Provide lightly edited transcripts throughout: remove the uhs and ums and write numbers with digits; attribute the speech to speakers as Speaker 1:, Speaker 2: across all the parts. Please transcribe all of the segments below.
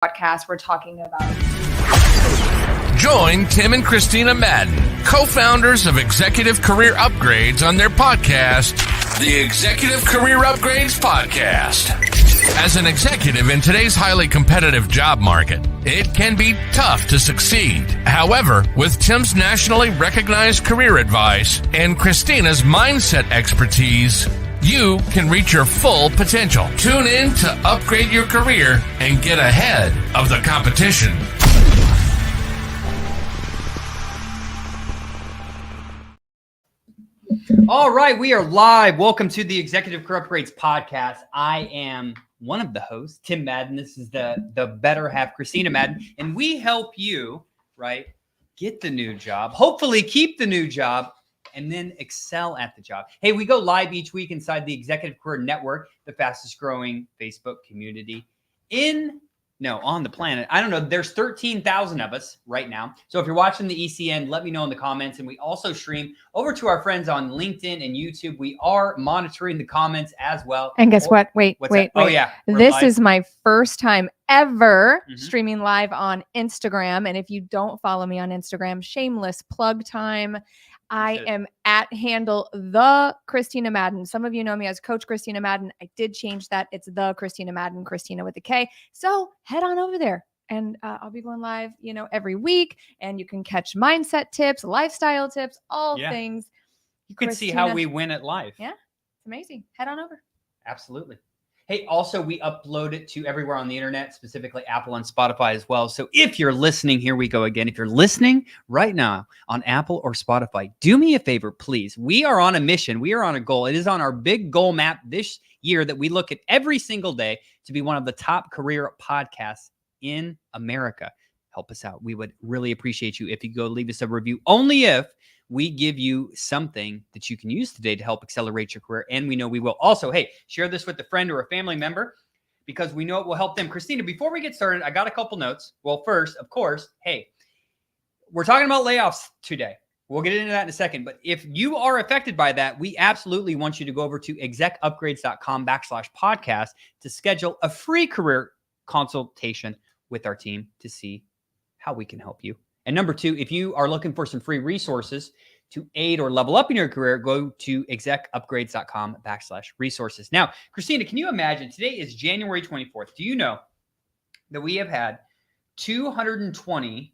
Speaker 1: podcast, we're talking about.
Speaker 2: Join Tim and Christina Madden, co-founders of Executive Career Upgrades, on their podcast, the Executive Career Upgrades Podcast. As an executive in today's highly competitive job market, it can be tough to succeed. However, with Tim's nationally recognized career advice and Christina's mindset expertise, you can reach your full potential. Tune in to upgrade your career and get ahead of the competition.
Speaker 3: All right, we are live. Welcome to the Executive Career Upgrades Podcast. I am one of the hosts, Tim Madden. This is the better half, Christina Madden, and we help you, right, get the new job, hopefully keep the new job, and then excel at the job. Hey, we go live each week inside the Executive Career Network, the fastest growing Facebook community on the planet. I don't know. There's 13,000 of us right now. So if you're watching the ECN, let me know in the comments. And we also stream over to our friends on LinkedIn and YouTube. We are monitoring the comments as well.
Speaker 1: And guess what? Wait.
Speaker 3: Oh, yeah.
Speaker 1: This is my first time ever streaming live on Instagram. And if you don't follow me on Instagram, shameless plug time. I am at handle the Christina Madden. Some of you know me as Coach Christina Madden. I did change that. It's the Christina Madden, Christina with a K. So head on over there, and I'll be going live, every week. And you can catch mindset tips, lifestyle tips, all things.
Speaker 3: You can see how we win at life.
Speaker 1: Yeah, it's amazing. Head on over.
Speaker 3: Absolutely. Hey, also, we upload it to everywhere on the internet, specifically Apple and Spotify as well. So if you're listening, here we go again. If you're listening right now on Apple or Spotify, do me a favor, please. We are on a mission. We are on a goal. It is on our big goal map this year that we look at every single day to be one of the top career podcasts in America. Help us out. We would really appreciate you if you go leave us a review, only if we give you something that you can use today to help accelerate your career. And we know we will. Also, hey, share this with a friend or a family member because we know it will help them. Christina, before we get started, I got a couple notes. Well, first, of course, hey, we're talking about layoffs today. We'll get into that in a second. But if you are affected by that, we absolutely want you to go over to execupgrades.com/podcast to schedule a free career consultation with our team to see how we can help you. And number two, if you are looking for some free resources to aid or level up in your career, go to execupgrades.com/resources. Now, Christina, can you imagine today is January 24th. Do you know that we have had 220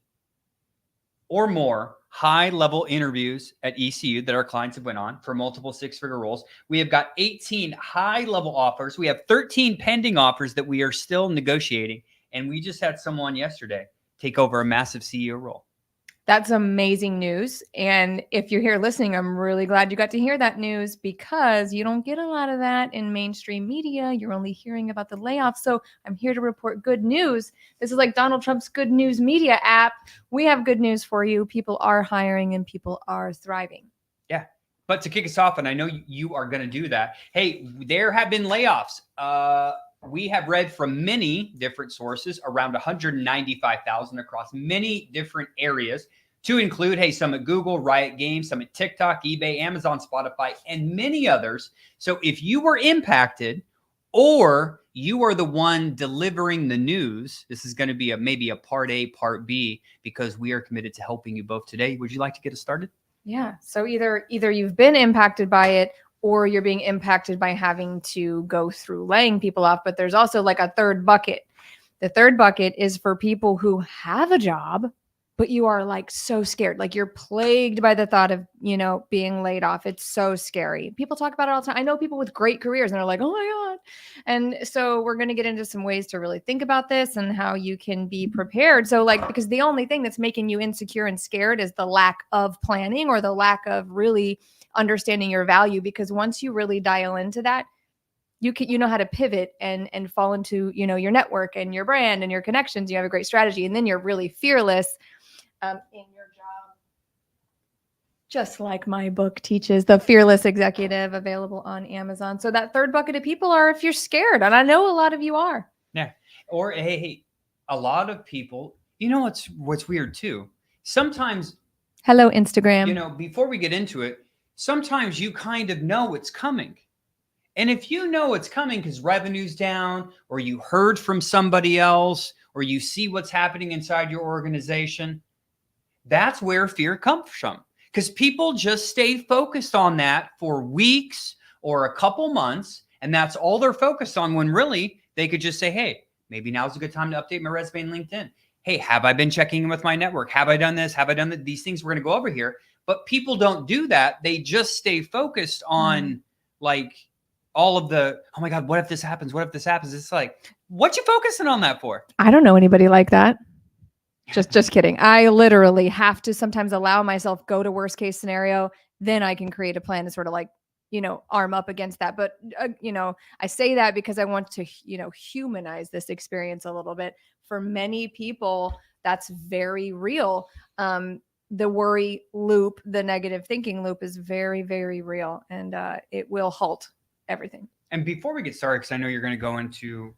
Speaker 3: or more high-level interviews at ECU that our clients have went on for multiple six-figure roles? We have got 18 high-level offers. We have 13 pending offers that we are still negotiating. And we just had someone yesterday take over a massive CEO role.
Speaker 1: That's amazing news. And if you're here listening, I'm really glad you got to hear that news because you don't get a lot of that in mainstream media. You're only hearing about the layoffs. So I'm here to report good news. This is like Donald Trump's good news media app. We have good news for you. People are hiring and people are thriving.
Speaker 3: Yeah. But to kick us off, and I know you are going to do that. Hey, there have been layoffs. We have read from many different sources, around 195,000 across many different areas, to include, hey, some at Google, Riot Games, some at TikTok, eBay, Amazon, Spotify, and many others. So if you were impacted or you are the one delivering the news, this is going to be maybe a part A, part B, because we are committed to helping you both today. Would you like to get us started?
Speaker 1: Yeah. So either you've been impacted by it or you're being impacted by having to go through laying people off. But there's also like a third bucket. The third bucket is for people who have a job, but you are like so scared. Like you're plagued by the thought of, being laid off. It's so scary. People talk about it all the time. I know people with great careers and they're like, oh my God. And so we're going to get into some ways to really think about this and how you can be prepared. So because the only thing that's making you insecure and scared is the lack of planning or the lack of really understanding your value. Because once you really dial into that, you know how to pivot and fall into, your network and your brand and your connections. You have a great strategy, and then you're really fearless in your job. Just like my book teaches, The Fearless Executive, available on Amazon. So that third bucket of people are if you're scared, and I know a lot of you are.
Speaker 3: Yeah. Or hey, a lot of people, what's weird too. Sometimes,
Speaker 1: hello, Instagram.
Speaker 3: Before we get into it, sometimes you kind of know it's coming. And if you know it's coming because revenue's down, or you heard from somebody else, or you see what's happening inside your organization, that's where fear comes from. Because people just stay focused on that for weeks or a couple months, and that's all they're focused on, when really they could just say, hey, maybe now's a good time to update my resume in LinkedIn. Hey, have I been checking in with my network? Have I done this? Have I done that? These things we're going to go over here. But people don't do that. They just stay focused on like all of the, oh my God, what if this happens? What if this happens? It's like, what you focusing on that for?
Speaker 1: I don't know anybody like that. Just kidding. I literally have to sometimes allow myself go to worst case scenario. Then I can create a plan to sort of like, arm up against that. But, I say that because I want to, humanize this experience a little bit. For many people, that's very real. The worry loop, the negative thinking loop is very, very real, and it will halt everything.
Speaker 3: And before we get started, because I know you're going to go into,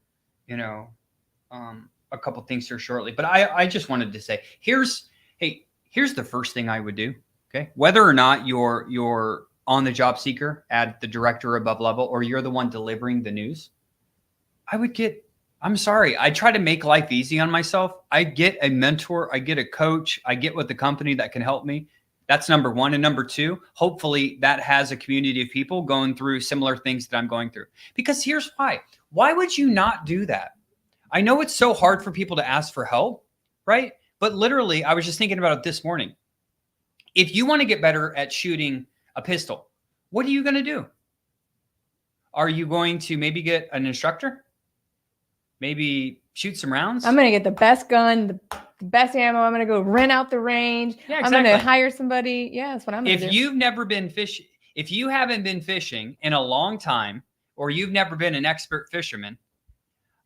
Speaker 3: a couple things here shortly, but I just wanted to say, here's the first thing I would do. Okay. Whether or not you're on the job seeker at the director or above level, or you're the one delivering the news, I'm sorry. I try to make life easy on myself. I get a mentor, I get a coach, I get with the company that can help me. That's number one. And number two, hopefully that has a community of people going through similar things that I'm going through. Because here's why. Why would you not do that? I know it's so hard for people to ask for help, right? But literally, I was just thinking about it this morning. If you want to get better at shooting a pistol, what are you going to do? Are you going to maybe get an instructor? Maybe shoot some rounds?
Speaker 1: I'm going to get the best gun, the best ammo. I'm going to go rent out the range.
Speaker 3: Yeah,
Speaker 1: exactly. I'm going to hire somebody. Yeah, that's what I'm going to do.
Speaker 3: If you've never been fishing, if you haven't been fishing in a long time, or you've never been an expert fisherman,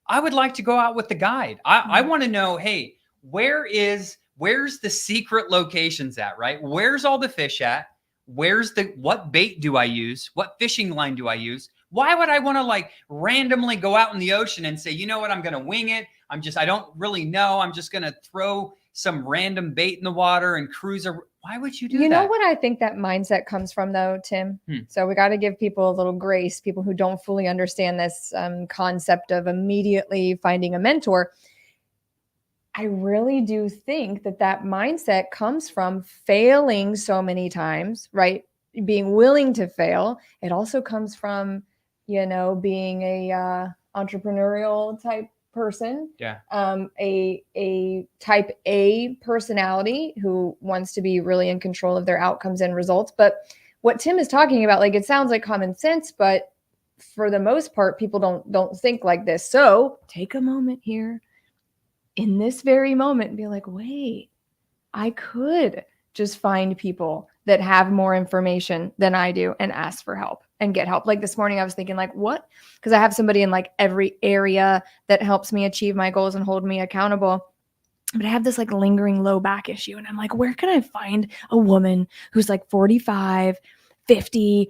Speaker 3: I would like to go out with the guide. I want to know, hey, where's the secret locations at, right? Where's all the fish at? What bait do I use? What fishing line do I use? Why would I want to like randomly go out in the ocean and say, you know what, I'm going to wing it. I don't really know. I'm just going to throw some random bait in the water and cruise. Why would you do that?
Speaker 1: You know what I think that mindset comes from though, Tim? So we got to give people a little grace, people who don't fully understand this concept of immediately finding a mentor. I really do think that mindset comes from failing so many times, right? Being willing to fail. It also comes from, being a entrepreneurial type person.
Speaker 3: Yeah.
Speaker 1: A type A personality who wants to be really in control of their outcomes and results. But what Tim is talking about, like, it sounds like common sense, but for the most part, people don't think like this. So take a moment here in this very moment and be like, wait, I could just find people that have more information than I do and ask for help and get help. Like this morning, I was thinking like, what? Because I have somebody in like every area that helps me achieve my goals and hold me accountable. But I have this like lingering low back issue. And I'm like, where can I find a woman who's like 45, 50,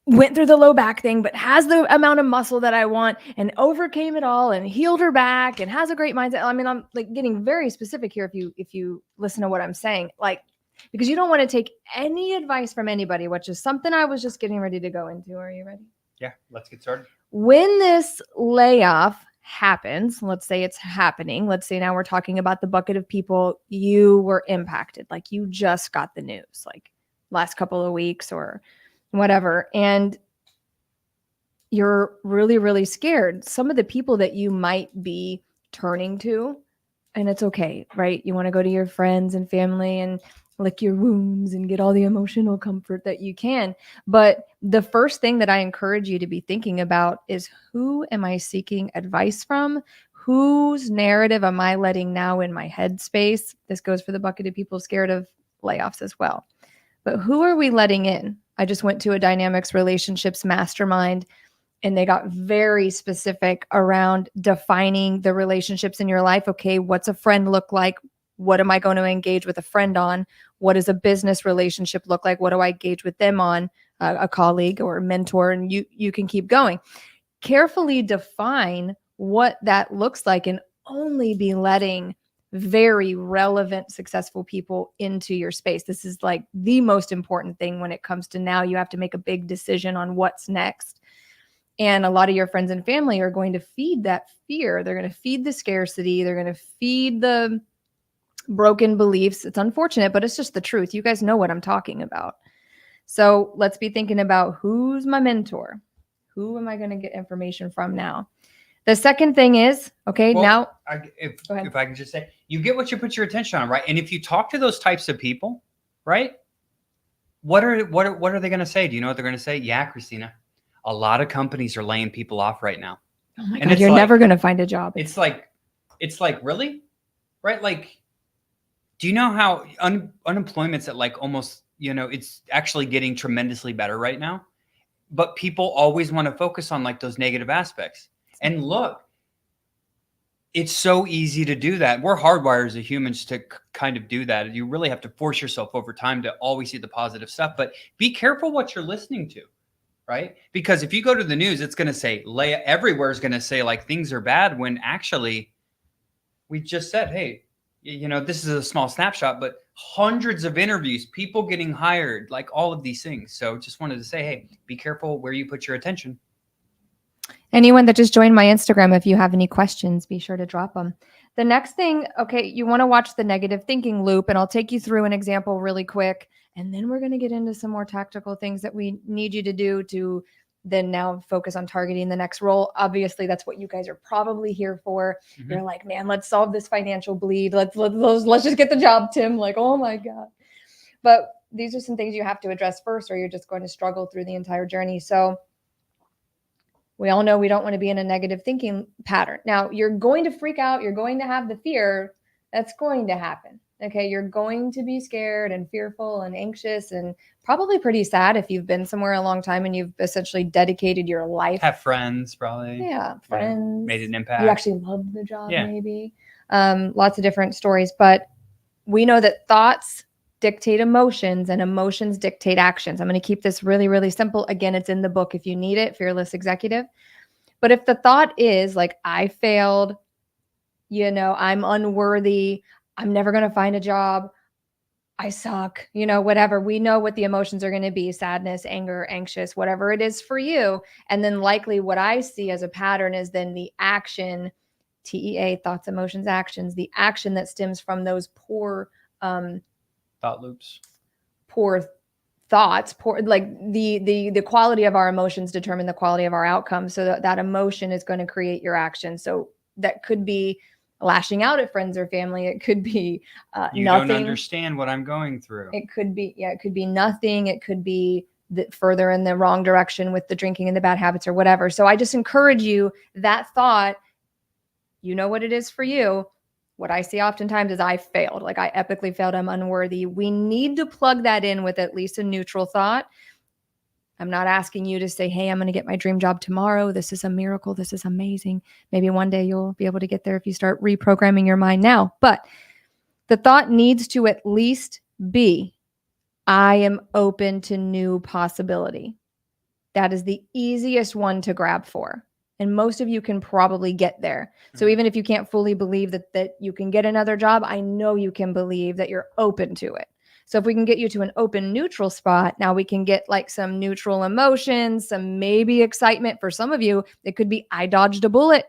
Speaker 1: went through the low back thing, but has the amount of muscle that I want and overcame it all and healed her back and has a great mindset. I mean, I'm like getting very specific here if you listen to what I'm saying, like, because you don't want to take any advice from anybody, which is something I was just getting ready to go into. Are you ready?
Speaker 3: Yeah, let's get started.
Speaker 1: When this layoff happens, let's say it's happening. Let's say now we're talking about the bucket of people you were impacted, like you just got the news, like last couple of weeks or whatever. And you're really, really scared. Some of the people that you might be turning to, and it's okay, right? You want to go to your friends and family and lick your wounds and get all the emotional comfort that you can. But the first thing that I encourage you to be thinking about is, who am I seeking advice from? Whose narrative am I letting now in my headspace? This goes for the bucket of people scared of layoffs as well. But who are we letting in? I just went to a dynamics relationships mastermind, and they got very specific around defining the relationships in your life. Okay, what's a friend look like? What am I going to engage with a friend on? What does a business relationship look like? What do I engage with them on? A colleague or a mentor, and you can keep going. Carefully define what that looks like and only be letting very relevant, successful people into your space. This is like the most important thing when it comes to now you have to make a big decision on what's next. And a lot of your friends and family are going to feed that fear. They're going to feed the scarcity. They're going to feed the broken beliefs. It's unfortunate, but it's just the truth. You guys know what I'm talking about. So let's be thinking about who's my mentor? Who am I going to get information from now? The second thing is, okay, now.
Speaker 3: If I can just say, you get what you put your attention on, right? And if you talk to those types of people, right? What are they going to say? Do you know what they're going to say? Yeah, Christina. A lot of companies are laying people off right now.
Speaker 1: Oh my God, you're never going to find a job.
Speaker 3: It's like, really? Right? Like, do you know how unemployment's at like almost, it's actually getting tremendously better right now? But people always want to focus on like those negative aspects. And look, it's so easy to do that. We're hardwired as humans to kind of do that. You really have to force yourself over time to always see the positive stuff. But be careful what you're listening to. Right? Because if you go to the news, it's going to say everywhere is going to say like things are bad when actually we just said, hey, this is a small snapshot, but hundreds of interviews, people getting hired, like all of these things. So just wanted to say, hey, be careful where you put your attention.
Speaker 1: Anyone that just joined my Instagram, if you have any questions, be sure to drop them. The next thing, okay, you want to watch the negative thinking loop, and I'll take you through an example really quick. And then we're going to get into some more tactical things that we need you to do to then now focus on targeting the next role. Obviously, that's what you guys are probably here for. Mm-hmm. You're like, man, let's solve this financial bleed. Let's just get the job, Tim. Like, oh my God. But these are some things you have to address first, or you're just going to struggle through the entire journey. So we all know we don't want to be in a negative thinking pattern. Now, you're going to freak out. You're going to have the fear. That's going to happen. Okay, you're going to be scared and fearful and anxious and probably pretty sad if you've been somewhere a long time and you've essentially dedicated your life.
Speaker 3: Have friends, probably.
Speaker 1: Yeah, friends.
Speaker 3: Made an impact.
Speaker 1: You actually loved the job, maybe. Lots of different stories. But we know that thoughts dictate emotions and emotions dictate actions. I'm going to keep this really, really simple. Again, it's in the book if you need it, Fearless Executive. But if the thought is like, I failed, I'm unworthy, I'm never going to find a job, I suck, whatever. We know what the emotions are going to be: sadness, anger, anxious, whatever it is for you. And then likely what I see as a pattern is then the action, TEA, thoughts, emotions, actions, the action that stems from those poor
Speaker 3: thought loops,
Speaker 1: poor thoughts, like the quality of our emotions determine the quality of our outcomes. So that emotion is going to create your action. So that could be lashing out at friends or family. It could be
Speaker 3: you
Speaker 1: nothing.
Speaker 3: Don't understand what I'm going through.
Speaker 1: It could be, it could be nothing. It could be further in the wrong direction with the drinking and the bad habits or whatever. So I just encourage you, that thought, you know what it is for you. What I see oftentimes is I failed. Like, I epically failed. I'm unworthy. We need to plug that in with at least a neutral thought. I'm not asking you to say, hey, I'm going to get my dream job tomorrow. This is a miracle. This is amazing. Maybe one day you'll be able to get there if you start reprogramming your mind now. But the thought needs to at least be, I am open to new possibility. That is the easiest one to grab for. And most of you can probably get there. So even if you can't fully believe that you can get another job, I know you can believe that you're open to it. So if we can get you to an open neutral spot, now we can get like some neutral emotions, some maybe excitement. For some of you, it could be, I dodged a bullet.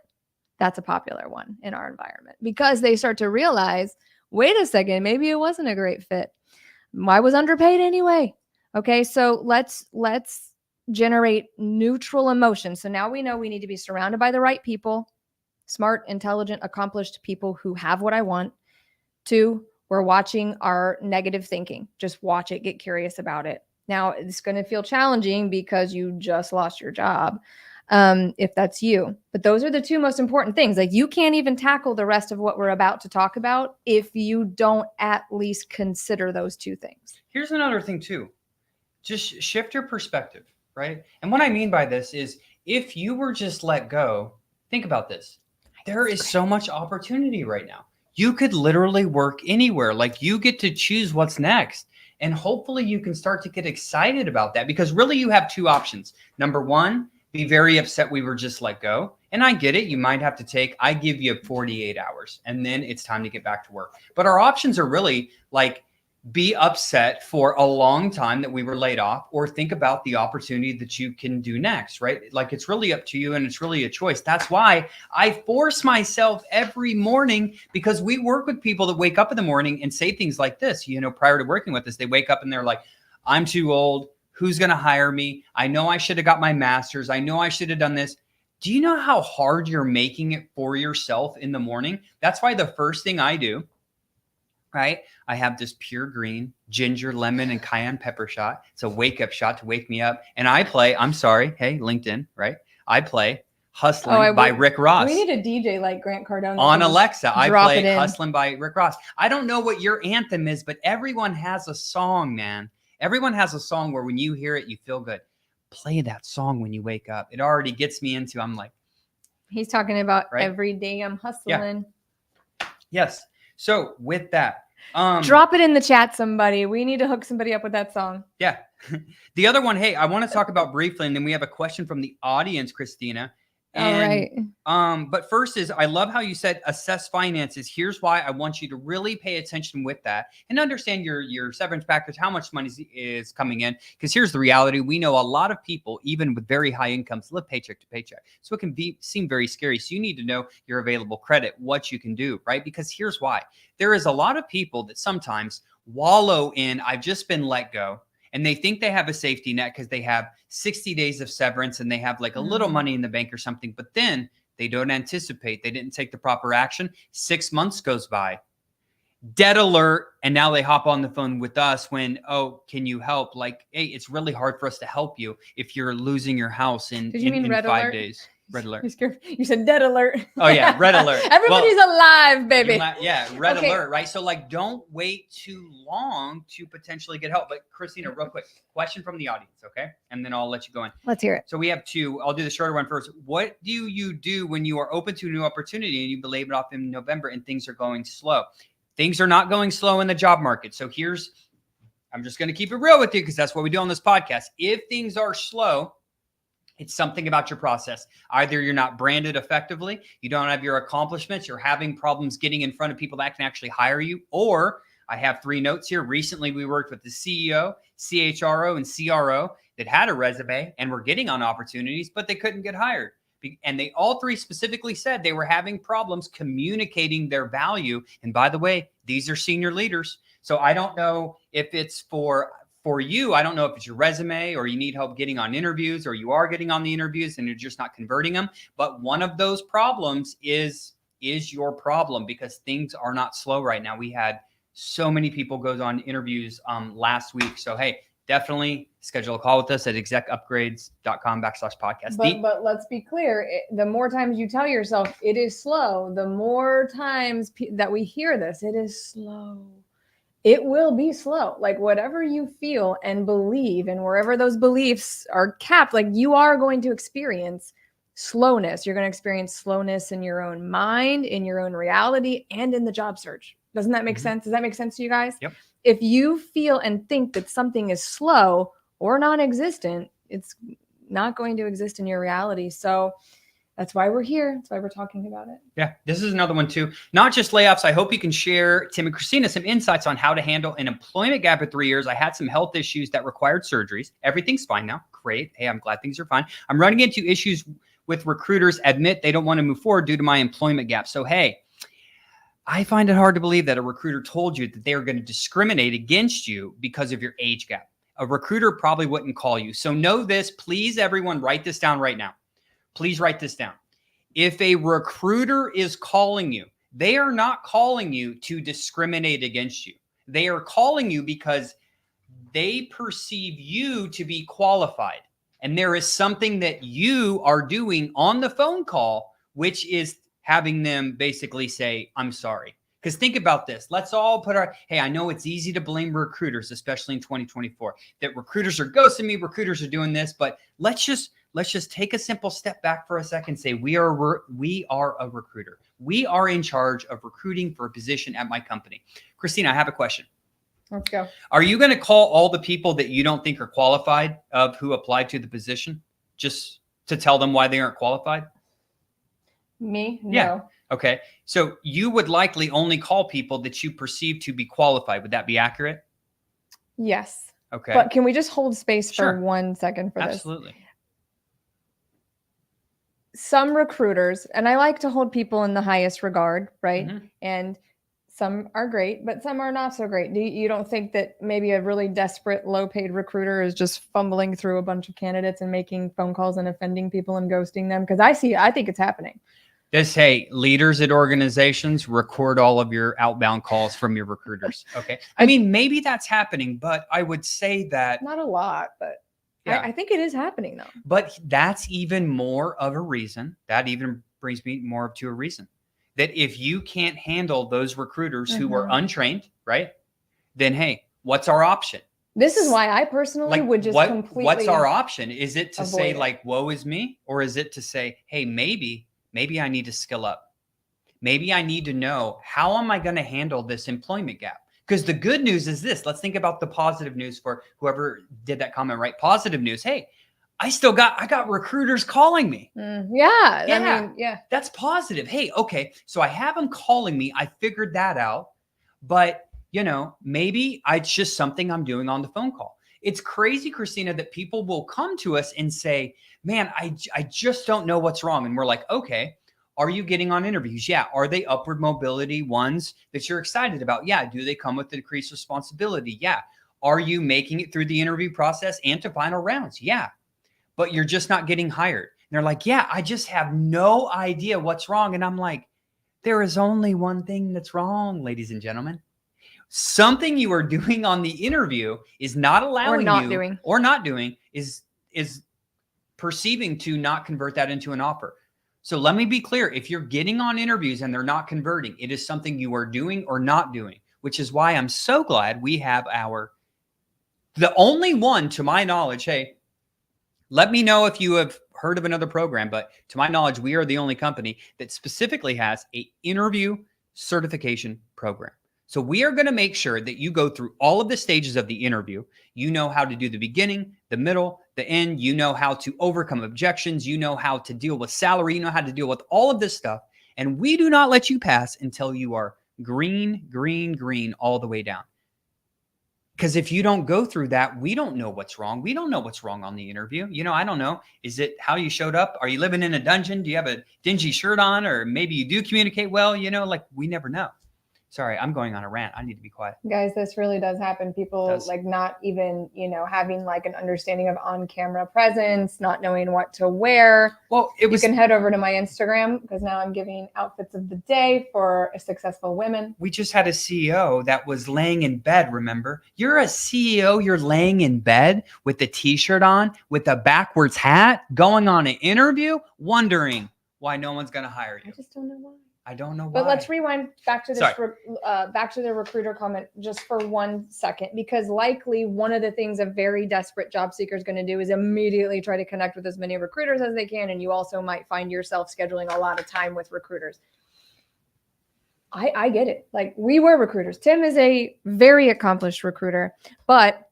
Speaker 1: That's a popular one in our environment because they start to realize, wait a second, maybe it wasn't a great fit. I was underpaid anyway. Okay, so let's generate neutral emotions. So now we know we need to be surrounded by the right people, smart, intelligent, accomplished people who have what I want. 2, we're watching our negative thinking. Just watch it, get curious about it. Now, it's going to feel challenging because you just lost your job, if that's you. But those are the 2 most important things. Like, you can't even tackle the rest of what we're about to talk about if you don't at least consider those 2 things.
Speaker 3: Here's another thing too. Just shift your perspective, right? And what I mean by this is, if you were just let go, think about this. There is so much opportunity right now. You could literally work anywhere. Like, you get to choose what's next. And hopefully you can start to get excited about that, because really you have 2 options. Number 1, be very upset we were just let go. And I get it. You might have to I give you 48 hours and then it's time to get back to work. But our options are really like, be upset for a long time that we were laid off, or think about the opportunity that you can do next, right? Like, it's really up to you, and it's really a choice. That's why I force myself every morning, because we work with people that wake up in the morning and say things like this. Prior to working with us, they wake up and they're like, I'm too old. Who's going to hire me? I know I should have got my master's. I know I should have done this. Do you know how hard you're making it for yourself in the morning? That's why the first thing I do, right? I have this pure green ginger, lemon, and cayenne pepper shot. It's a wake-up shot to wake me up. And I play, I'm sorry, hey, LinkedIn, right? I play Hustling by Rick Ross.
Speaker 1: We need a DJ like Grant Cardone.
Speaker 3: On Alexa, I play Hustling by Rick Ross. I don't know what your anthem is, but everyone has a song, man. Everyone has a song where when you hear it, you feel good. Play that song when you wake up. It already gets me into, I'm like.
Speaker 1: He's talking about every day I'm hustling.
Speaker 3: Yeah. Yes. So with that.
Speaker 1: Drop it in the chat, somebody. We need to hook somebody up with that song.
Speaker 3: Yeah. The other one, hey, I want to talk about briefly, and then we have a question from the audience, Christina.
Speaker 1: All right.
Speaker 3: But first is, I love how you said assess finances. Here's why I want you to really pay attention with that and understand your severance package, how much money is coming in. Because here's the reality. We know a lot of people, even with very high incomes, live paycheck to paycheck. So it can seem very scary. So you need to know your available credit, what you can do, right? Because here's why. There is a lot of people that sometimes wallow in, I've just been let go. And they think they have a safety net because they have 60 days of severance and they have like a little money in the bank or something. But then they don't anticipate. They didn't take the proper action. 6 months goes by. Debt alert. And now they hop on the phone with us when, oh, can you help? Like, hey, it's really hard for us to help you if you're losing your house in 5 days. Red alert.
Speaker 1: You said dead alert.
Speaker 3: Oh, yeah. Red alert.
Speaker 1: Everybody's alive, baby.
Speaker 3: Red alert, right? So like, don't wait too long to potentially get help. But Christina, real quick, question from the audience, okay? And then I'll let you go in.
Speaker 1: Let's hear it.
Speaker 3: So we have two. I'll do the shorter one first. What do you do when you are open to a new opportunity and you laid it off in November and things are going slow? Things are not going slow in the job market. So I'm just going to keep it real with you because that's what we do on this podcast. If things are slow, it's something about your process. Either you're not branded effectively, you don't have your accomplishments, you're having problems getting in front of people that can actually hire you, or I have 3 notes here. Recently, we worked with the CEO, CHRO, and CRO that had a resume and were getting on opportunities, but they couldn't get hired. And they all 3 specifically said they were having problems communicating their value. And by the way, these are senior leaders. So I don't know if it's for you, I don't know if it's your resume or you need help getting on interviews or you are getting on the interviews and you're just not converting them. But one of those problems is your problem because things are not slow right now. We had so many people go on interviews last week. So, hey, definitely schedule a call with us at execupgrades.com/podcast.
Speaker 1: But let's be clear. The more times you tell yourself it is slow, the more times that we hear this, it is slow. It will be slow. Like whatever you feel and believe and wherever those beliefs are capped, like you are going to experience slowness. You're going to experience slowness in your own mind, in your own reality, and in the job search. Doesn't that make sense? Does that make sense to you guys?
Speaker 3: Yep.
Speaker 1: If you feel and think that something is slow or non-existent, it's not going to exist in your reality. So that's why we're here. That's why we're talking about it.
Speaker 3: Yeah, this is another one too. Not just layoffs. I hope you can share, Tim and Christina, some insights on how to handle an employment gap of 3 years. I had some health issues that required surgeries. Everything's fine now. Great. Hey, I'm glad things are fine. I'm running into issues with recruiters admit they don't want to move forward due to my employment gap. So, hey, I find it hard to believe that a recruiter told you that they are going to discriminate against you because of your age gap. A recruiter probably wouldn't call you. So know this. Please, everyone, write this down right now. Please write this down. If a recruiter is calling you, they are not calling you to discriminate against you. They are calling you because they perceive you to be qualified. And there is something that you are doing on the phone call, which is having them basically say, I'm sorry. Because think about this. Let's all hey, I know it's easy to blame recruiters, especially in 2024, that recruiters are ghosting me, recruiters are doing this, but let's just take a simple step back for a second. Say we are a recruiter. We are in charge of recruiting for a position at my company. Christina, I have a question.
Speaker 1: Let's go.
Speaker 3: Are you going to call all the people that you don't think are qualified of who applied to the position just to tell them why they aren't qualified?
Speaker 1: Me? No.
Speaker 3: Yeah. Okay. So you would likely only call people that you perceive to be qualified. Would that be accurate?
Speaker 1: Yes.
Speaker 3: Okay.
Speaker 1: But can we just hold space
Speaker 3: Sure.
Speaker 1: for 1 second for this?
Speaker 3: Absolutely.
Speaker 1: Some recruiters, and I like to hold people in the highest regard, right?
Speaker 3: Mhm.
Speaker 1: And some are great, but some are not so great. You don't think that maybe a really desperate, low-paid recruiter is just fumbling through a bunch of candidates and making phone calls and offending people and ghosting them? Because I think it's happening.
Speaker 3: Just, hey, leaders at organizations, record all of your outbound calls from your recruiters. Okay. I mean, maybe that's happening, but I would say that
Speaker 1: Not a lot, but
Speaker 3: Yeah.
Speaker 1: I think it is happening though.
Speaker 3: But that's even more of a reason. That even brings me more to a reason that if you can't handle those recruiters who are untrained, right? Then, hey, what's our option?
Speaker 1: This is why I personally would just completely.
Speaker 3: What's our option? Is it to say
Speaker 1: avoid it.
Speaker 3: like, woe is me? Or is it to say, hey, maybe I need to skill up. Maybe I need to know, how am I going to handle this employment gap? Because the good news is this. Let's think about the positive news for whoever did that comment, right? Positive news. Hey, I got recruiters calling me.
Speaker 1: Yeah.
Speaker 3: Yeah.
Speaker 1: I mean, yeah.
Speaker 3: That's positive. Hey, okay. So I have them calling me. I figured that out. But, maybe it's just something I'm doing on the phone call. It's crazy, Christina, that people will come to us and say, man, I just don't know what's wrong. And we're like, okay, are you getting on interviews? Yeah. Are they upward mobility ones that you're excited about? Yeah. Do they come with increased responsibility? Yeah. Are you making it through the interview process and to final rounds? Yeah. But you're just not getting hired. And they're like, yeah, I just have no idea what's wrong. And I'm like, there is only one thing that's wrong, ladies and gentlemen. Something you are doing on the interview is not allowing or not doing is perceiving to not convert that into an offer. So let me be clear. If you're getting on interviews and they're not converting, it is something you are doing or not doing, which is why I'm so glad we have the only one, to my knowledge. Hey, let me know if you have heard of another program, but to my knowledge, we are the only company that specifically has an interview certification program. So we are going to make sure that you go through all of the stages of the interview. You know how to do the beginning, the middle, the end. You know how to overcome objections. You know how to deal with salary. You know how to deal with all of this stuff. And we do not let you pass until you are green, green, green all the way down. Because if you don't go through that, we don't know what's wrong. We don't know what's wrong on the interview. I don't know. Is it how you showed up? Are you living in a dungeon? Do you have a dingy shirt on? Or maybe you do communicate well? We never know. Sorry, I'm going on a rant. I need to be quiet.
Speaker 1: Guys, this really does happen. People not even, having like an understanding of on-camera presence, not knowing what to wear.
Speaker 3: Well,
Speaker 1: you can head over to my Instagram because now I'm giving outfits of the day for successful women.
Speaker 3: We just had a CEO that was laying in bed, remember? You're a CEO, you're laying in bed with the t-shirt on, with a backwards hat, going on an interview, wondering why no one's going to hire you.
Speaker 1: I just don't know why.
Speaker 3: I don't know why.
Speaker 1: But let's rewind back to this, back to the recruiter comment just for 1 second, because likely one of the things a very desperate job seeker is going to do is immediately try to connect with as many recruiters as they can. And you also might find yourself scheduling a lot of time with recruiters. I get it. Like, we were recruiters. Tim is a very accomplished recruiter, but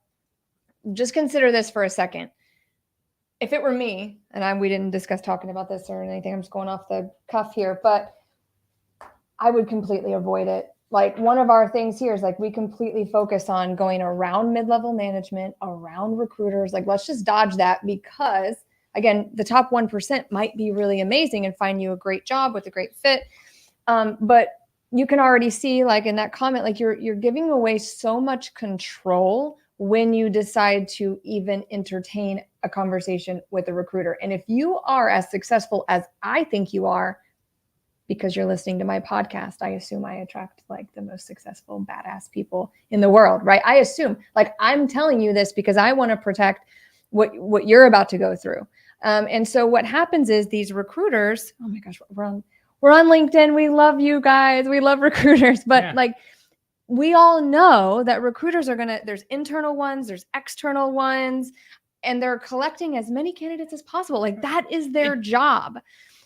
Speaker 1: just consider this for a second. If it were me, and we didn't discuss talking about this or anything, I'm just going off the cuff here, but I would completely avoid it. Like, one of our things here is like, we completely focus on going around mid-level management, around recruiters. Like, let's just dodge that, because again, the top 1% might be really amazing and find you a great job with a great fit. But you can already see, like in that comment, like you're giving away so much control when you decide to even entertain a conversation with a recruiter. And if you are as successful as I think you are, because you're listening to my podcast, I assume I attract like the most successful, badass people in the world, right? I assume, like, I'm telling you this because I want to protect what you're about to go through. And so what happens is these recruiters, oh my gosh, we're on LinkedIn. We love you guys. We love recruiters, but like, we all know that recruiters there's internal ones, there's external ones, and they're collecting as many candidates as possible. Like, that is their job.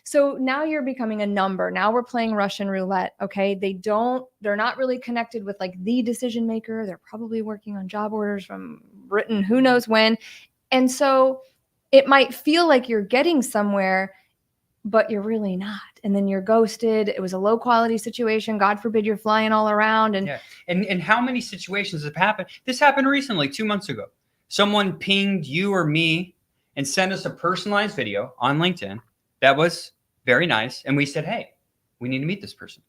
Speaker 1: So now you're becoming a number. Now we're playing Russian roulette. Okay. They're not really connected with like the decision maker. They're probably working on job orders from Britain, who knows when. And so it might feel like you're getting somewhere, but you're really not. And then you're ghosted. It was a low quality situation. God forbid you're flying all around. And
Speaker 3: Yeah. And how many situations have happened? This happened recently, 2 months ago. Someone pinged you or me and sent us a personalized video on LinkedIn that was very nice. And we said, hey, we need to meet this person.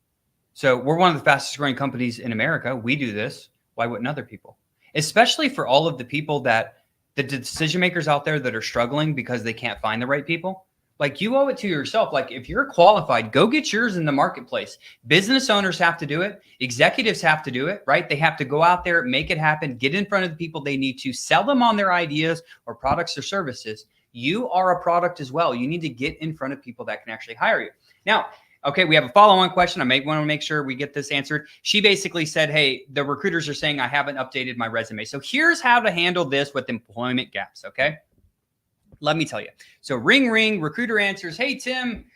Speaker 3: So we're one of the fastest growing companies in America. We do this. Why wouldn't other people? Especially for all of the people that the decision makers out there that are struggling because they can't find the right people. Like, you owe it to yourself. Like, if you're qualified, go get yours in the marketplace. Business owners have to do it. Executives have to do it, right? They have to go out there, make it happen, get in front of the people they need to, sell them on their ideas or products or services. You are a product as well. You need to get in front of people that can actually hire you. Now, okay, we have a follow-on question. I may want to make sure we get this answered. She basically said, hey, the recruiters are saying I haven't updated my resume. So here's how to handle this with employment gaps, okay? Let me tell you. So ring, ring, recruiter answers, hey, Tim,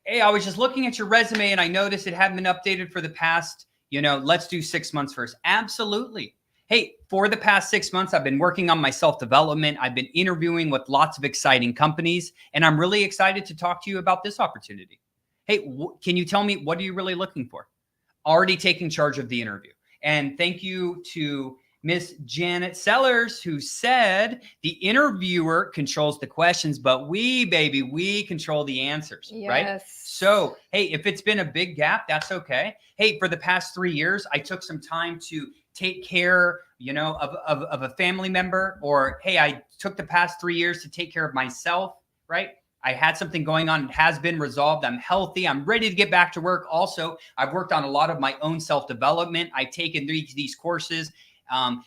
Speaker 3: hey, I was just looking at your resume and I noticed it hadn't been updated for the past, let's do 6 months first. Absolutely. Hey, for the past 6 months, I've been working on my self-development. I've been interviewing with lots of exciting companies, and I'm really excited to talk to you about this opportunity. Hey, can you tell me, what are you really looking for? Already taking charge of the interview. And thank you to Miss Janet Sellers, who said the interviewer controls the questions, but we control the answers, right? So, hey, if it's been a big gap, that's okay. Hey, for the past 3 years, I took some time to take care, of a family member, or hey, I took the past 3 years to take care of myself, right? I had something going on. It has been resolved. I'm healthy. I'm ready to get back to work. Also, I've worked on a lot of my own self-development. I've taken these courses.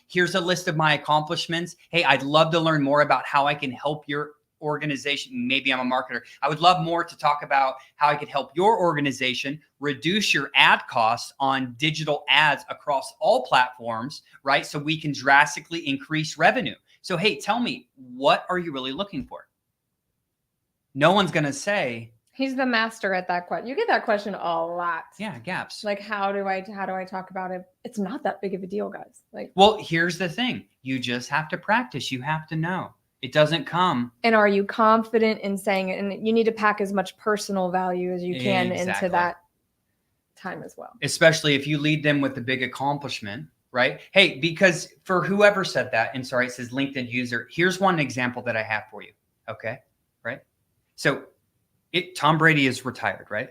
Speaker 3: Here's a list of my accomplishments. Hey, I'd love to learn more about how I can help your organization. Maybe I'm a marketer. I would love more to talk about how I could help your organization reduce your ad costs on digital ads across all platforms, right? So we can drastically increase revenue. So, hey, tell me, what are you really looking for? No one's going to say,
Speaker 1: he's the master at that question. You get that question a lot.
Speaker 3: Yeah, gaps.
Speaker 1: Like, how do I talk about it? It's not that big of a deal, guys. Like,
Speaker 3: well, here's the thing. You just have to practice. You have to know. It doesn't come.
Speaker 1: And are you confident in saying it? And you need to pack as much personal value as you can into that time as well.
Speaker 3: Especially if you lead them with the big accomplishment, right? Hey, because for whoever said that, and sorry, it says LinkedIn user, here's one example that I have for you. Okay, right? So Tom Brady is retired, right?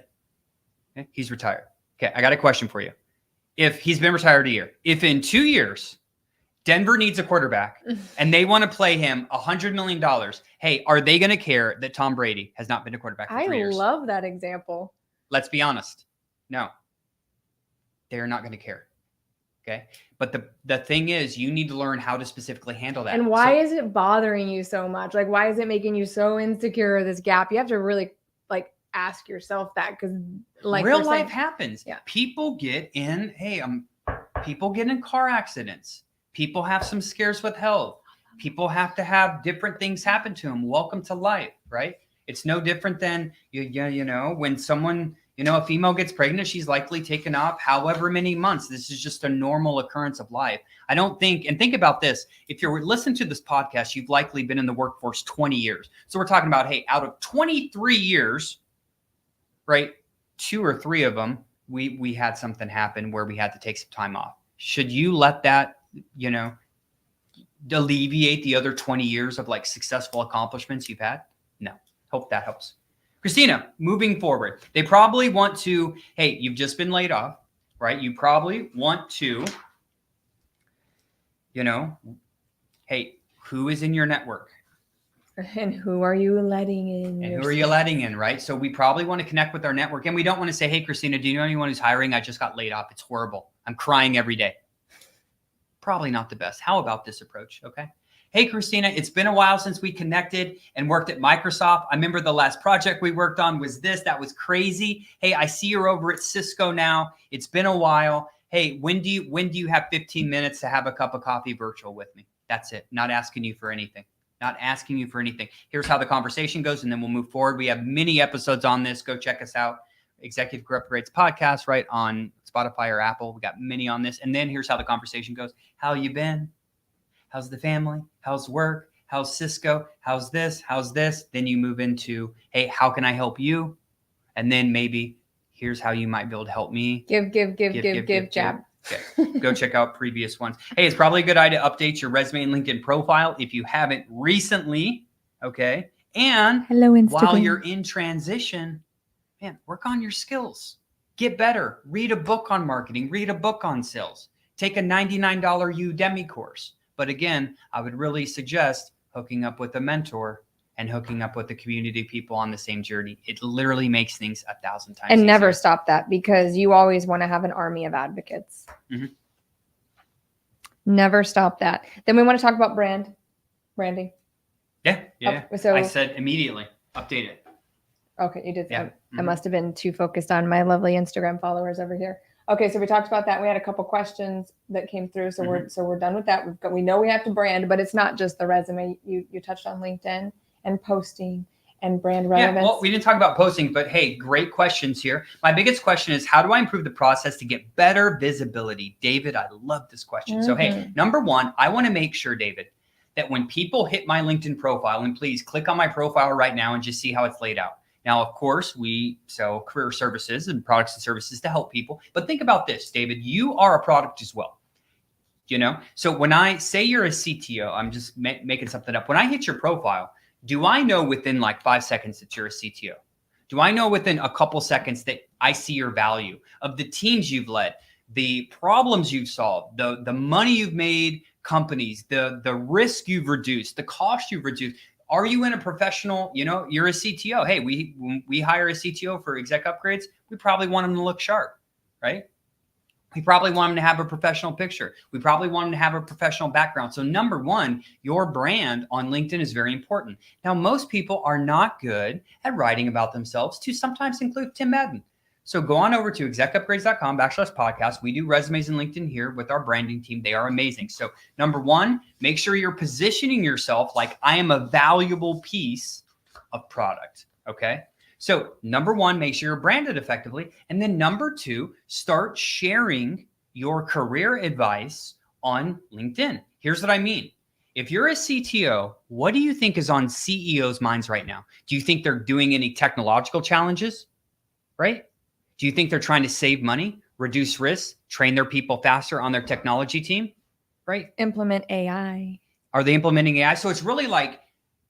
Speaker 3: Okay, he's retired. Okay, I got a question for you. If he's been retired a year, if in 2 years, Denver needs a quarterback and they want to play him $100 million, hey, are they going to care that Tom Brady has not been a quarterback for 3 years?
Speaker 1: I love that example.
Speaker 3: Let's be honest. No, they're not going to care. Okay. But the thing is, you need to learn how to specifically handle that.
Speaker 1: And why is it bothering you so much? Like, why is it making you so insecure, this gap? You have to really ask yourself that, because
Speaker 3: real life happens.
Speaker 1: Yeah.
Speaker 3: People get in, people get in car accidents. People have some scares with health. People have to have different things happen to them. Welcome to life, right? It's no different than, when someone, a female gets pregnant, she's likely taken off however many months. This is just a normal occurrence of life. I don't think, and think about this, if you're listening to this podcast, you've likely been in the workforce 20 years. So we're talking about, hey, out of 23 years, right, 2 or 3 of them, we had something happen where we had to take some time off. Should you let that, alleviate the other 20 years of successful accomplishments you've had? No. Hope that helps. Christina, moving forward, they probably want to, hey, you've just been laid off, right? You probably want to, hey, who is in your network?
Speaker 1: And who are you letting in?
Speaker 3: And who are you letting in, right? So we probably want to connect with our network. And we don't want to say, hey, Christina, do you know anyone who's hiring? I just got laid off. It's horrible. I'm crying every day. Probably not the best. How about this approach? Okay. Hey, Christina, it's been a while since we connected and worked at Microsoft. I remember the last project we worked on was this. That was crazy. Hey, I see you're over at Cisco now. It's been a while. Hey, when do you have 15 minutes to have a cup of coffee virtual with me? That's it. Not asking you for anything. Not asking you for anything. Here's how the conversation goes, and then we'll move forward. We have many episodes on this. Go check us out. Executive Career Upgrades podcast, right, on Spotify or Apple. We got many on this. And then here's how the conversation goes. How you been? How's the family? How's work? how's Cisco? How's this? How's this? Then you move into, hey, how can I help you? And then maybe here's how you might be able to help me.
Speaker 1: Give, jab.
Speaker 3: Okay. Go check out previous ones. Hey, it's probably a good idea to update your resume and LinkedIn profile if you haven't recently. Okay. And
Speaker 1: Hello, Instagram.
Speaker 3: while you're in transition, man, work on your skills. Get better. Read a book on marketing. Read a book on sales. Take a $99 Udemy course. But again, I would really suggest hooking up with a mentor and hooking up with the community of people on the same journey. It literally makes things 1,000 times
Speaker 1: and
Speaker 3: easier.
Speaker 1: never stop that, because you always want to have an army of advocates.
Speaker 3: Mm-hmm.
Speaker 1: Never stop that. Then we want to talk about branding.
Speaker 3: Yeah.
Speaker 1: So
Speaker 3: I said immediately update it.
Speaker 1: Okay, you did.
Speaker 3: Yeah.
Speaker 1: I must have been too focused on my lovely Instagram followers over here. Okay, so we talked about that. We had a couple questions that came through, so we're done with that. We know we have to brand, but it's not just the resume. You touched on LinkedIn and posting and brand relevance.
Speaker 3: Yeah, well, we didn't talk about posting, but hey, great questions here. My biggest question is, how do I improve the process to get better visibility? David, I love this question. So hey, number one, I want to make sure, David, that when people hit my LinkedIn profile, and please click on my profile right now and just see how it's laid out. Now, of course, we sell career services and products and services to help people. But think about this, David, you are a product as well. You know, so when I say you're a CTO, I'm just making something up. When I hit your profile, do I know within like 5 seconds that you're a CTO? Do I know within a couple seconds that I see your value of the teams you've led, the problems you've solved, the money you've made companies, the risk you've reduced, the cost you've reduced? Are you in a professional, you're a CTO. Hey, when we hire a CTO for exec upgrades, we probably want them to look sharp, right? We probably want them to have a professional picture. We probably want them to have a professional background. So number one, your brand on LinkedIn is very important. Now, most people are not good at writing about themselves, to sometimes include Tim Madden. So go on over to execupgrades.com/podcast. We do resumes in LinkedIn here with our branding team. They are amazing. So number one, make sure you're positioning yourself like I am a valuable piece of product. Okay. So number one, make sure you're branded effectively. And then number two, start sharing your career advice on LinkedIn. Here's what I mean. If you're a CTO, what do you think is on CEOs' minds right now? Do you think they're doing any technological challenges, right? Do you think they're trying to save money, reduce risks, train their people faster on their technology team, right?
Speaker 1: Implement AI.
Speaker 3: Are they implementing AI? So it's really like,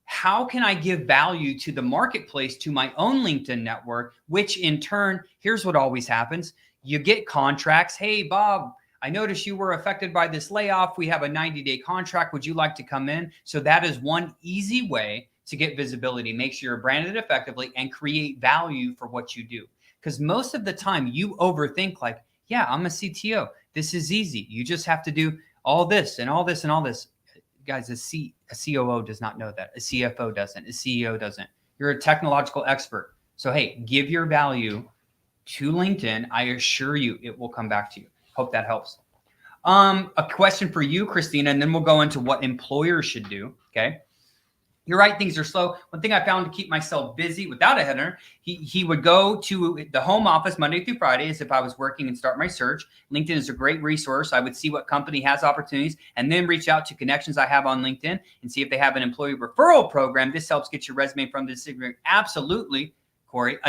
Speaker 3: how can I give value to the marketplace, to my own LinkedIn network, which in turn, here's what always happens. You get contracts. Hey, Bob, I noticed you were affected by this layoff. We have a 90-day contract. Would you like to come in? So that is one easy way to get visibility. Make sure you're branded effectively and create value for what you do. Because most of the time you overthink like, yeah, I'm a CTO. This is easy. You just have to do all this and all this and all this. Guys, a COO does not know that. A CFO doesn't. A CEO doesn't. You're a technological expert. So, hey, give your value to LinkedIn. I assure you it will come back to you. Hope that helps. A question for you, Christina, and then we'll go into what employers should do. Okay. You're right, things are slow. One thing I found to keep myself busy without a header, he would go to the home office Monday through Friday as if I was working and start my search. LinkedIn is a great resource. I would see what company has opportunities and then reach out to connections I have on LinkedIn and see if they have an employee referral program. This helps get your resume from this. Absolutely, Corey.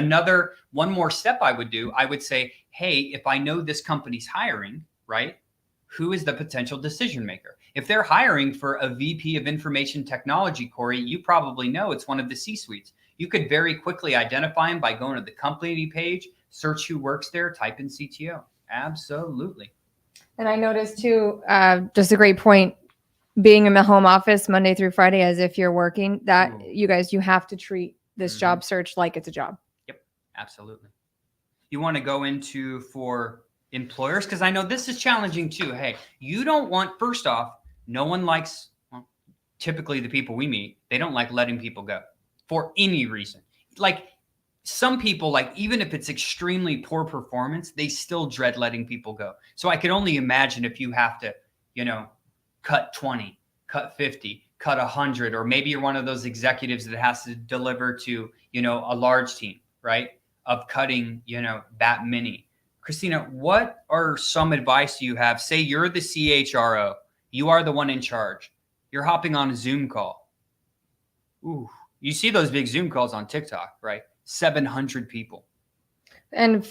Speaker 3: One more step I would do, I would say, hey, if I know this company's hiring, right? Who is the potential decision maker? If they're hiring for a VP of information technology, Corey, you probably know it's one of the C-suites. You could very quickly identify them by going to the company page, search who works there, type in CTO. Absolutely.
Speaker 1: And I noticed too, just a great point, being in the home office Monday through Friday as if you're working, that you guys, you have to treat this job search like it's a job.
Speaker 3: Yep, absolutely. You want to go into for employers, because I know this is challenging too. Hey, you don't want, first off, no one likes, well, typically the people we meet, they don't like letting people go for any reason. Like some people, like even if it's extremely poor performance, they still dread letting people go. So I could only imagine if you have to, cut 20, cut 50, cut 100, or maybe you're one of those executives that has to deliver to, a large team, right? Of cutting, that many. Christina, what are some advice you have? Say you're the CHRO. You are the one in charge. You're hopping on a Zoom call. Ooh, you see those big Zoom calls on TikTok, right? 700 people.
Speaker 1: And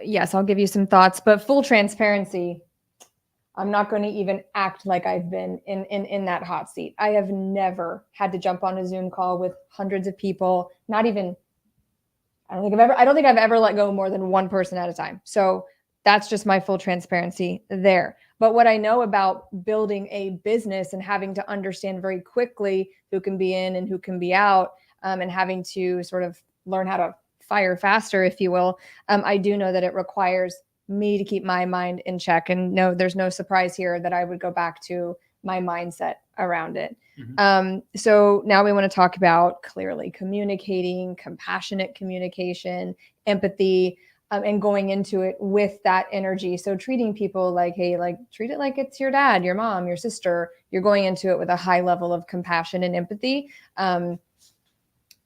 Speaker 1: yes, I'll give you some thoughts, but full transparency, I'm not going to even act like I've been in that hot seat. I have never had to jump on a Zoom call with hundreds of people. Not even, I don't think I've ever let go more than one person at a time. So that's just my full transparency there. But what I know about building a business and having to understand very quickly who can be in and who can be out, and having to sort of learn how to fire faster, if you will, I do know that it requires me to keep my mind in check. And no, there's no surprise here that I would go back to my mindset around it. So now we want to talk about clearly communicating, compassionate communication, empathy, and going into it with that energy. So treating people like, hey, like treat it like it's your dad, your mom, your sister. You're going into it with a high level of compassion and empathy,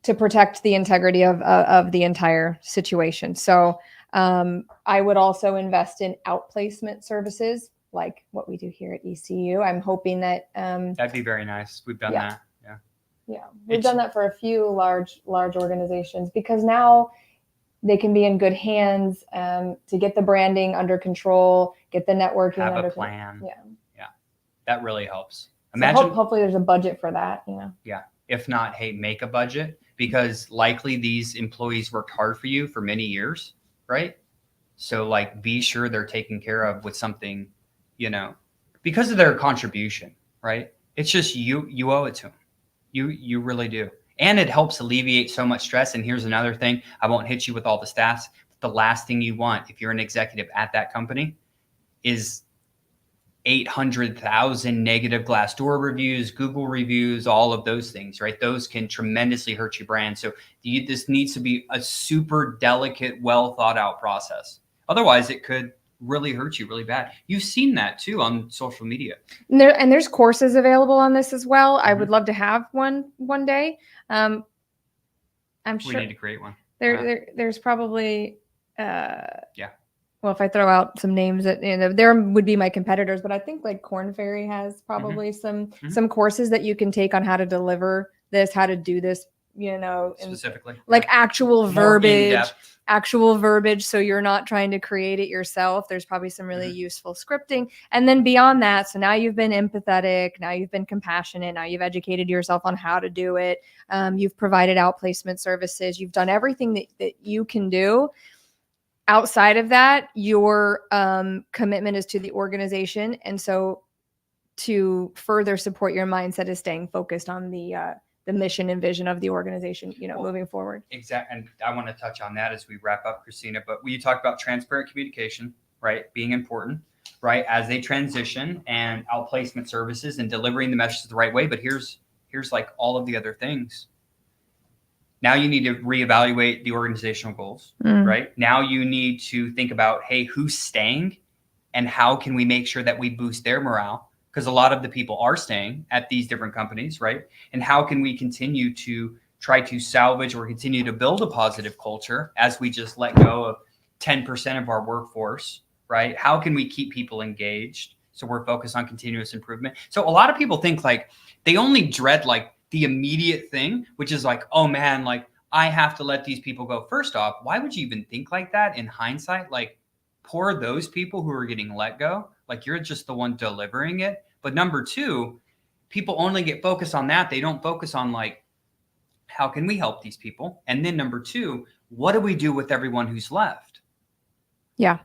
Speaker 1: to protect the integrity of the entire situation. So I would also invest in outplacement services like what we do here at ECU. I'm hoping that
Speaker 3: that'd be very nice. We've done that.
Speaker 1: Yeah, we've done that for a few large organizations, because now they can be in good hands to get the branding under control, get the networking
Speaker 3: have
Speaker 1: under
Speaker 3: a plan.
Speaker 1: Yeah,
Speaker 3: that really helps.
Speaker 1: Imagine, so hopefully there's a budget for that.
Speaker 3: Yeah. If not, hey, make a budget, because likely these employees worked hard for you for many years, right? So like, be sure they're taken care of with something, because of their contribution, right? It's just you owe it to them. You really do. And it helps alleviate so much stress. And here's another thing. I won't hit you with all the stats. The last thing you want, if you're an executive at that company, is 800,000 negative Glassdoor reviews, Google reviews, all of those things, right? Those can tremendously hurt your brand. So this needs to be a super delicate, well thought out process. Otherwise, it could really hurt you really bad. You've seen that too on social media.
Speaker 1: And there's courses available on this as well. I would love to have one day. I'm sure
Speaker 3: we need to create one.
Speaker 1: There's probably well, if I throw out some names that there would be my competitors, but I think like Korn Ferry has probably some courses that you can take on how to deliver this, how to do this,
Speaker 3: specifically,
Speaker 1: like actual verbiage. So you're not trying to create it yourself. There's probably some really useful scripting. And then beyond that, so now you've been empathetic, now you've been compassionate, now you've educated yourself on how to do it. You've provided outplacement services. You've done everything that you can do. Outside of that, your commitment is to the organization. And so to further support your mindset is staying focused on the mission and vision of the organization, moving forward.
Speaker 3: Exactly. And I want to touch on that as we wrap up, Christina. But you talked about transparent communication, right? Being important, right? As they transition, and outplacement services and delivering the message the right way. But here's like all of the other things. Now you need to reevaluate the organizational goals, right? Now you need to think about, hey, who's staying and how can we make sure that we boost their morale? Because a lot of the people are staying at these different companies, right? And how can we continue to try to salvage or continue to build a positive culture as we just let go of 10% of our workforce, right? How can we keep people engaged? So we're focused on continuous improvement. So a lot of people think like they only dread like the immediate thing, which is like, oh man, like I have to let these people go. First off, why would you even think like that in hindsight? Like, poor those people who are getting let go. Like, you're just the one delivering it. But number two, people only get focused on that. They don't focus on like, how can we help these people? And then number two, what do we do with everyone who's left?
Speaker 1: Yeah,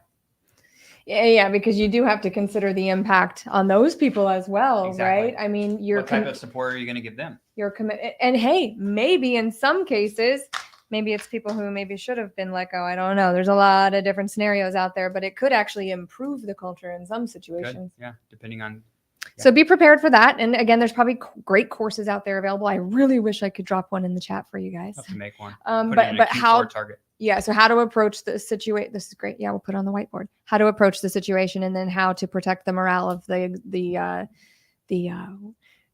Speaker 1: because you do have to consider the impact on those people as well,
Speaker 3: Exactly.
Speaker 1: right? I mean,
Speaker 3: what type of support are you going to give them?
Speaker 1: Your commitment, and hey, maybe in some cases, maybe it's people who maybe should have been let go. I don't know. There's a lot of different scenarios out there, but it could actually improve the culture in some situations.
Speaker 3: Good. Yeah, depending on. Yeah.
Speaker 1: So be prepared for that. And again, there's probably great courses out there available. I really wish I could drop one in the chat for you guys.
Speaker 3: I'll have to make one.
Speaker 1: But how?
Speaker 3: Target.
Speaker 1: Yeah. So how to approach the situation? This is great. Yeah, we'll put it on the whiteboard. How to approach the situation, and then how to protect the morale of the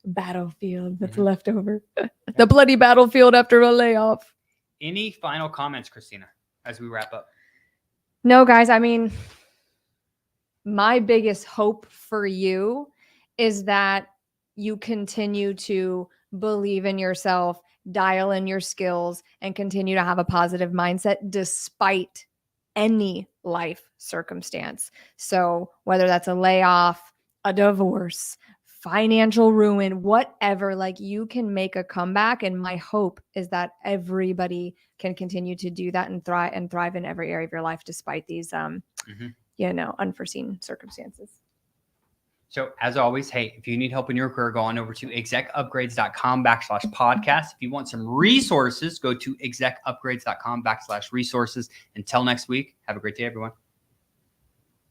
Speaker 1: battlefield that's left over. The bloody battlefield after a layoff.
Speaker 3: Any final comments, Christina, as we wrap up?
Speaker 1: No, guys. I mean, my biggest hope for you is that you continue to believe in yourself, dial in your skills, and continue to have a positive mindset despite any life circumstance. So whether that's a layoff, a divorce, financial ruin, whatever, like you can make a comeback. And my hope is that everybody can continue to do that and thrive in every area of your life despite these unforeseen circumstances.
Speaker 3: So as always, hey, if you need help in your career, go on over to execupgrades.com/podcast. If you want some resources, go to execupgrades.com/resources. Until next week, have a great day, everyone.